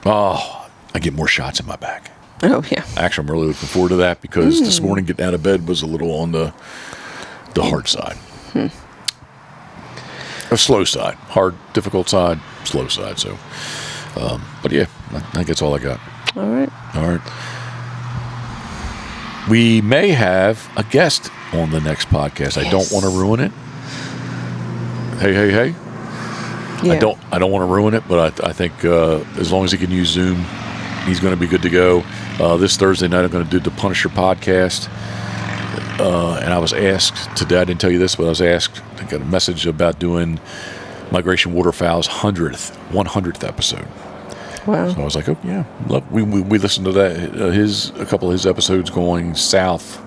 I get more shots in my back. Oh yeah. Actually, I'm really looking forward to that because this morning getting out of bed was a little on the hard side. A slow side, hard, difficult side, slow side. So. But yeah, I think that's all I got. All right. We may have a guest on the next podcast. Yes. I don't want to ruin it. Hey. Yeah. I don't want to ruin it, but I think as long as he can use Zoom, he's going to be good to go. This Thursday night, I'm going to do the Punisher podcast. And I was asked today, I didn't tell you this, but I was asked, I got a message about doing Migration Waterfowl's 100th episode. Wow. So I was like, oh, yeah. We listened to that, a couple of his episodes going south,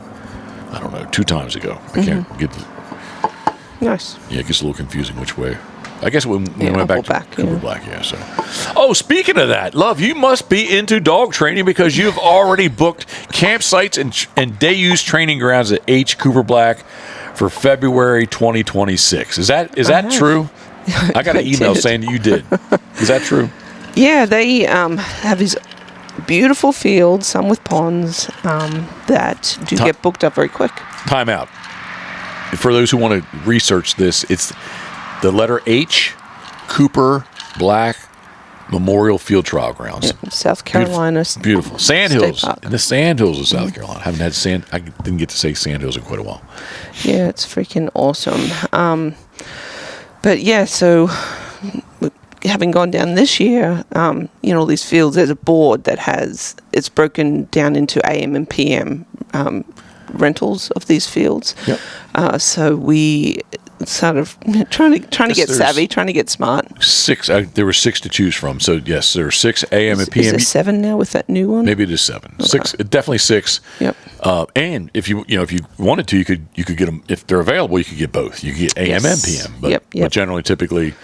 I don't know, 2 times ago. I can't get the... Nice. Yeah, it gets a little confusing which way. I guess when we went back to Cooper Black, yeah. So, speaking of that, Love, you must be into dog training because you've already booked campsites and day use training grounds at H. Cooper Black for February 2026. Is that true? I got an email saying that you did. Is that true? Yeah, they have these beautiful fields, some with ponds, that do get booked up very quick. Time out. For those who want to research this, it's the letter H, Cooper Black Memorial Field Trial Grounds. Yeah, South Carolina. Beautiful. Sandhills. In the Sandhills of South Carolina. I didn't get to say Sandhills in quite a while. Yeah, it's freaking awesome. But yeah, so having gone down this year, these fields, there's a board that it's broken down into AM and PM rentals of these fields. Yep. So we sort of trying to get savvy, trying to get smart. There were 6 to choose from. So yes, there are 6 AM and PM. Is there 7 now with that new one? Maybe it is 7. Okay. 6, definitely 6. Yep. And if you wanted to, you could get them if they're available. You could get both. You could get AM and PM. But, but generally, typically,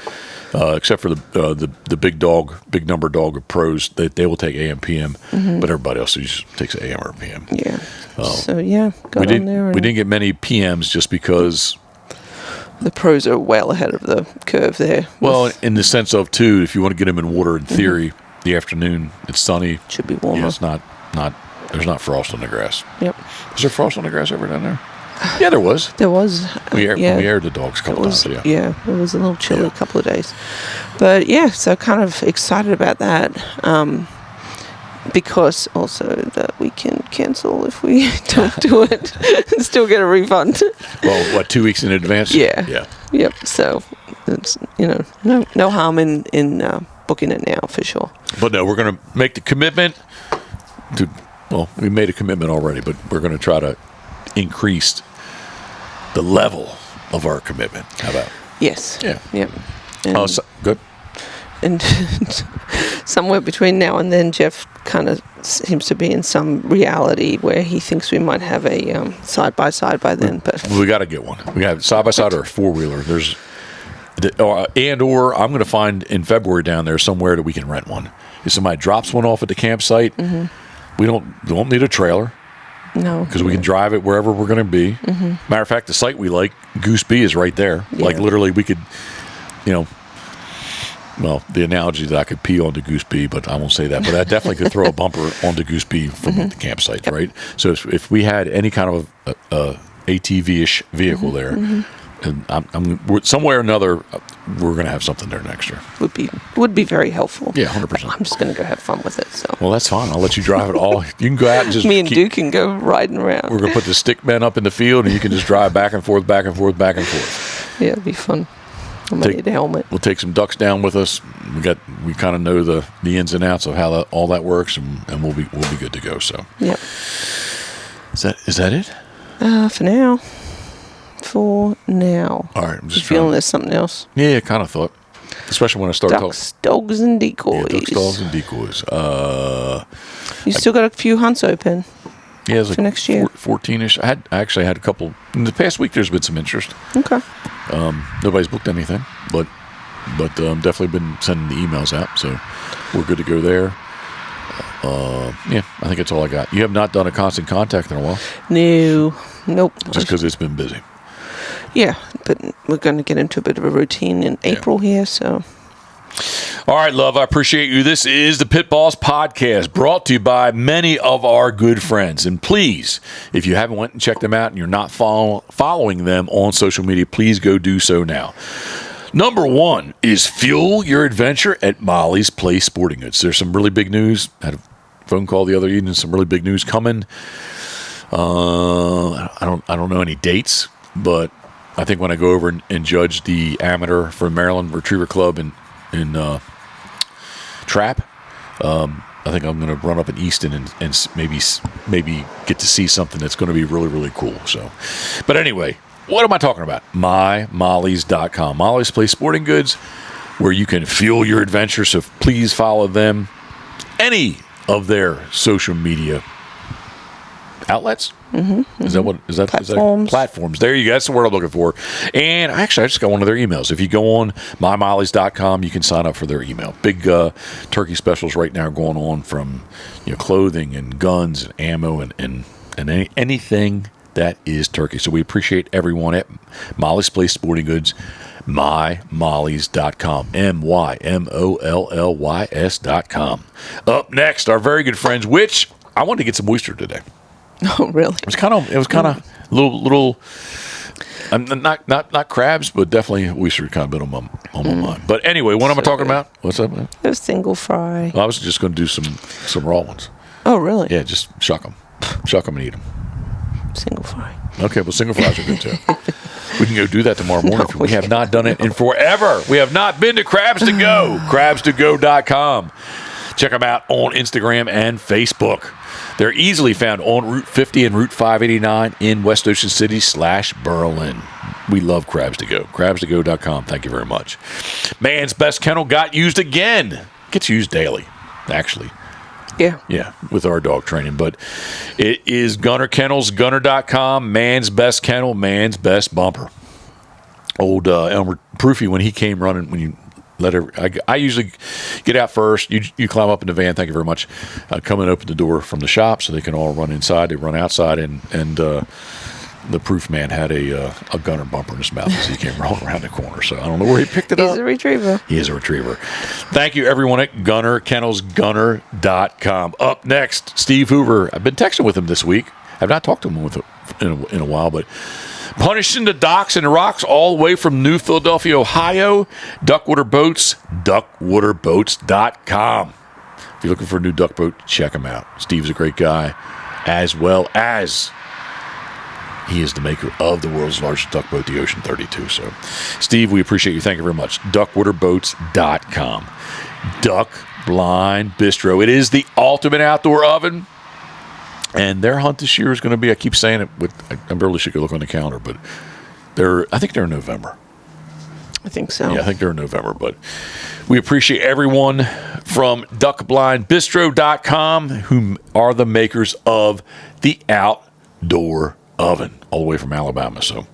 except for the big number dog pros, they will take AM PM. But everybody else just takes AM or PM. Yeah. We didn't get many PMs just because. The pros are well ahead of the curve there. Well, in the sense of, too, if you want to get them in water, in theory, the afternoon, it's sunny. Should be warmer. Yeah, it's not there's not frost on the grass. Yep. Was there frost on the grass ever down there? Yeah, there was. There was. We aired the dogs a couple times, Yeah, it was a little chilly a couple of days. But, yeah, so kind of excited about that. Because also that we can cancel if we don't do it and still get a refund. Well, 2 weeks in advance? Yeah. Yep. So it's no harm in booking it now for sure. But no, we're going to make the commitment to. Well, we made a commitment already, but we're going to try to increase the level of our commitment. How about? Yes. Yeah. Yep. Good. And somewhere between now and then, Jeff kind of seems to be in some reality where he thinks we might have a side-by-side by then. But we got to get one. We have side-by-side or a four-wheeler. There's or I'm going to find in February down there somewhere that we can rent one. If somebody drops one off at the campsite, we don't need a trailer. No. Because we can drive it wherever we're going to be. Matter of fact, the site we like, Goose Bee, is right there. Yeah. Like literally we could, well, the analogy that I could pee onto Goose Bee, but I won't say that. But I definitely could throw a bumper onto Goose Bee from the campsite, right? So if we had any kind of ATV-ish vehicle there, and somewhere or another, we're going to have something there next year. Would be very helpful. Yeah, 100%. I'm just going to go have fun with it. So. Well, that's fine. I'll let you drive it all. You can go out and just. Me and Duke can go riding around. We're going to put the stick men up in the field, and you can just drive back and forth, back and forth, back and forth. Yeah, it'd be fun. I might need a helmet. We'll take some ducks down with us. We kind of know the ins and outs of how all that works, and we'll be good to go. So. Yep. Is that it? For now. for now. All right, I'm just feeling there's something else. Yeah, I kind of thought. Especially when I start talking. Ducks, dogs, and decoys. Yeah, ducks, dogs, and decoys. You still got a few hunts open. Yeah, it's for next year. 14-ish. I actually had a couple. In the past week, there's been some interest. Okay. Nobody's booked anything, but definitely been sending the emails out, so we're good to go there. Yeah, I think that's all I got. You have not done a constant contact in a while? No. Nope. Just because it's been busy. Yeah, but we're going to get into a bit of a routine in April here, so. All right, love, I appreciate you. This is the Pit Boss Podcast, brought to you by many of our good friends. And please, if you haven't went and checked them out and you're not following them on social media, please go do so now. Number one is fuel your adventure at Molly's Place Sporting Goods. There's some really big news. I had a phone call the other evening, some really big news coming. I don't know any dates, but I think when I go over and judge the amateur for Maryland Retriever Club in Trap, I think I'm going to run up in Easton and maybe get to see something that's going to be really, really cool. So, but anyway, what am I talking about? MyMollies.com. Molly's Place Sporting Goods, where you can fuel your adventure. So please follow them. Any of their social media outlets? Is that platforms? Platforms. There you go. That's the word I'm looking for. And actually, I just got one of their emails. If you go on mymollies.com, you can sign up for their email. Big turkey specials right now going on, from clothing and guns and ammo and anything that is turkey. So we appreciate everyone at Molly's Place Sporting Goods, mymollies.com, MYMOLLYS.com. Up next, our very good friends, which I wanted to get some oyster today. Oh, really? It was kind of little. Not crabs, but definitely oyster kind of been on my mind. But anyway, what am I talking about? What's up, man? Those single fry. I was just going to do some raw ones. Oh, really? Yeah, just shuck them and eat them. Single fry. Okay, well, single fries are good too. We can go do that tomorrow morning. We have not done it in forever. We have not been to Crabs to Go. Crabstogo.com. Check them out on Instagram and Facebook. They're easily found on Route 50 and Route 589 in West Ocean City / Berlin. We love Crabs to Go. Crabstogo.com. Thank you very much. Man's Best Kennel got used again. Gets used daily, actually. Yeah, with our dog training. But it is Gunner Kennels, gunner.com. Man's Best Kennel, man's best bumper. Old Elmer Proofy, when he came running, when you let her, I usually get out first. You climb up in the van. Thank you very much. Come and open the door from the shop so they can all run inside. They run outside, and the proof man had a gunner bumper in his mouth as he came rolling around the corner. So I don't know where he picked it up. He's a retriever. He is a retriever. Thank you, everyone at Gunner Kennels, gunner.com. Up next, Steve Hoover. I've been texting with him this week. I've not talked to him in a while, but punishing the docks and rocks all the way from New Philadelphia, Ohio. Duckwater Boats, duckwaterboats.com. If you're looking for a new duck boat, check him out. Steve's a great guy, as well as he is the maker of the world's largest duck boat, the Ocean 32. So, Steve, we appreciate you. Thank you very much. Duckwaterboats.com. Duck Blind Bistro. It is the ultimate outdoor oven. And their hunt this year is going to be, I keep saying it, I barely should go look on the calendar, but I think they're in November. I think so. Yeah, I think they're in November. But we appreciate everyone from duckblindbistro.com, who are the makers of the outdoor oven, all the way from Alabama. So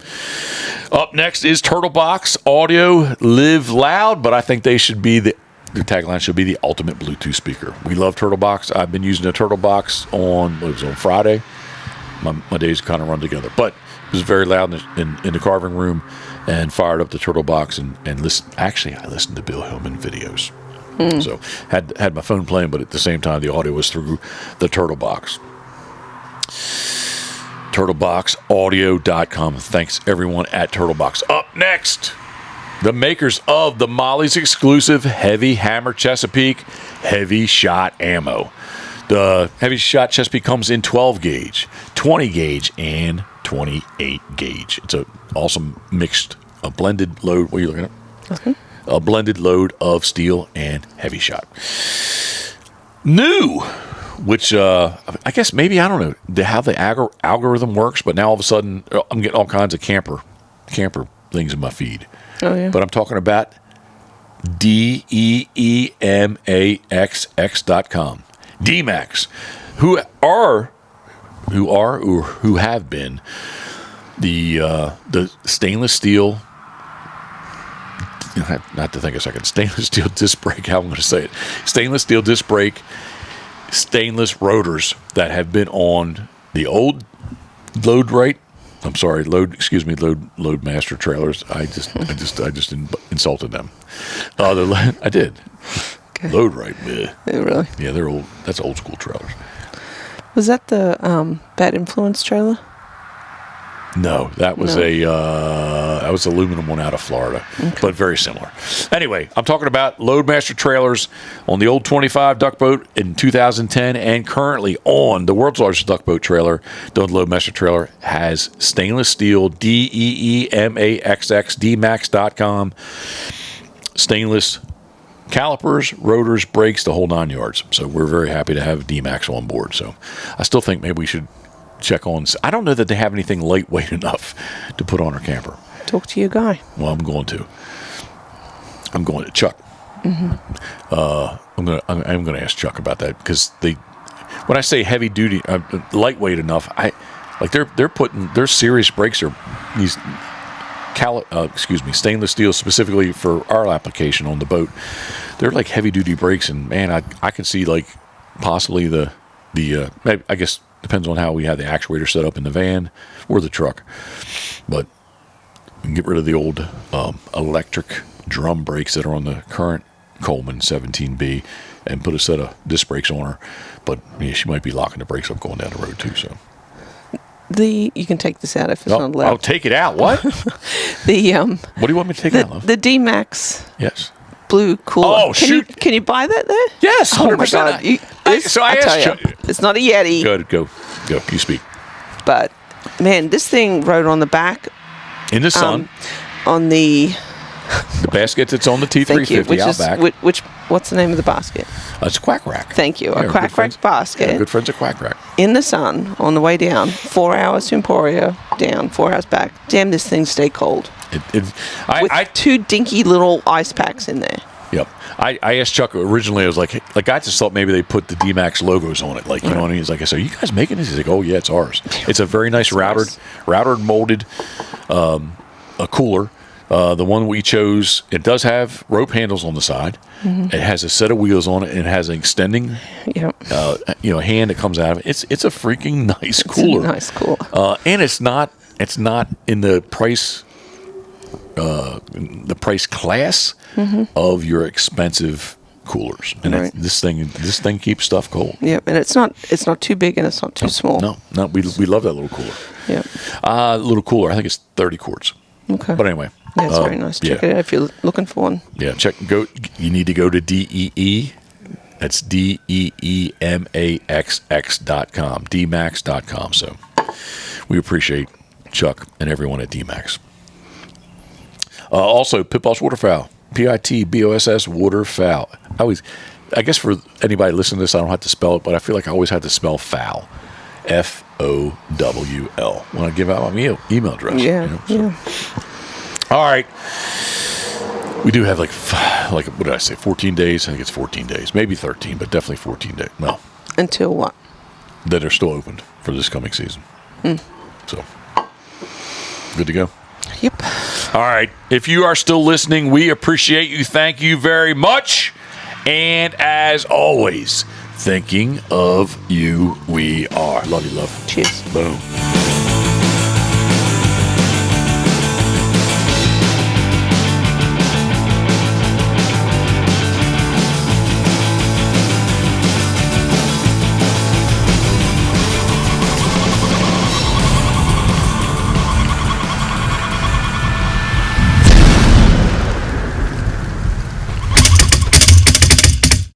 up next is Turtle Box Audio. Live loud, but I think they should be the tagline should be the ultimate Bluetooth speaker. We love Turtle Box. I've been using a Turtle Box on Friday. My days kind of run together, but it was very loud in the carving room, and fired up the Turtle Box and listened. Actually, I listened to Bill Hillman videos. So had my phone playing, but at the same time the audio was through the Turtle Box. TurtleBoxAudio.com. Thanks everyone at Turtle Box. Up next, the makers of the Molly's exclusive Heavy Hammer Chesapeake Heavy Shot Ammo. The Heavy Shot Chesapeake comes in 12 gauge, 20 gauge, and 28 gauge. It's an awesome a blended load. What are you looking at? A blended load of steel and heavy shot. New, which I guess maybe, I don't know how the algorithm works, but now all of a sudden I'm getting all kinds of camper camper things in my feed. Oh, yeah. But I'm talking about DEEMAXX.com. D-Max, who have been the stainless steel. Not to think a second. Stainless steel disc brake. How I'm going to say it? Stainless steel disc brake, stainless rotors that have been on the old Loadmaster trailers. I just insulted them. I did. Okay. Load-Right. Bleh. Yeah, really? Yeah, they're old. That's old school trailers. Was that the Bad Influence trailer? No, that was that was aluminum one out of Florida, but very similar. Anyway, I'm talking about Loadmaster trailers on the old 25 duck boat in 2010, and currently on the world's largest duck boat trailer. The Loadmaster trailer has stainless steel DEEMAXX DMAX.com stainless calipers, rotors, brakes, the whole 9 yards. So we're very happy to have D-Max on board. So I still think maybe we should check on. I don't know that they have anything lightweight enough to put on our camper. Talk to your guy. Well, I'm going to Chuck. I'm going to ask Chuck about that, because when I say heavy duty, lightweight enough, they're putting their serious brakes are these stainless steel specifically for our application on the boat. They're like heavy duty brakes, and man, I could see like possibly the I guess depends on how we have the actuator set up in the van or the truck, but we can get rid of the old electric drum brakes that are on the current Coleman 17B and put a set of disc brakes on her. But yeah, she might be locking the brakes up going down the road too. So you can take this out if it's not allowed. I'll take it out. What? What do you want me to take out, love? The D-Max. Yes. Blue cooler. Oh, shoot. Can you buy that there? Yes, 100%. Oh my God. I asked Chuck. It's not a Yeti. Good, go. You speak. But, man, this thing rode on the back. In the sun. On the basket that's on the T350 out back. What's the name of the basket? It's a quack rack. Thank you. Yeah, a quack rack basket. Yeah, good friends at Quack Rack. In the sun, on the way down, 4 hours to Emporio, down, 4 hours back. Damn, this thing stayed cold. With two dinky little ice packs in there. Yep. I asked Chuck originally, I was like, I just thought maybe they put the D-Max logos on it. Like, you know what I mean? He's like, I said, are you guys making this? He's like, oh, yeah, it's ours. It's a very nice routed molded a cooler. The one we chose, it does have rope handles on the side. Mm-hmm. It has a set of wheels on it, and it has an extending hand that comes out of it. It's a freaking nice cooler. It's a nice cooler. And it's not in the price class of your expensive coolers. And right. this thing keeps stuff cold. Yeah, and it's not too big and it's not too small. No, we love that little cooler. Yeah. Little cooler, I think it's 30 quarts. Okay. But anyway. Yeah, it's very nice. Check it out if you're looking for one. Yeah, you need to go to DEE. That's DEEMAXX.com. DMAX.com. So we appreciate Chuck and everyone at DMAX. Also, Pitboss Waterfowl. PITBOSS Waterfowl. I guess for anybody listening to this, I don't have to spell it, but I feel like I always have to spell fowl. FOWL when I give out my email address. Yeah. Yeah. All right. We do have like what did I say? 14 days. I think it's 14 days, maybe 13, but definitely 14 days. No. Until what? That are still open for this coming season. So good to go. Yep. All right. If you are still listening, we appreciate you. Thank you very much. And as always, thinking of you, we are. Love you, love. Cheers. Boom.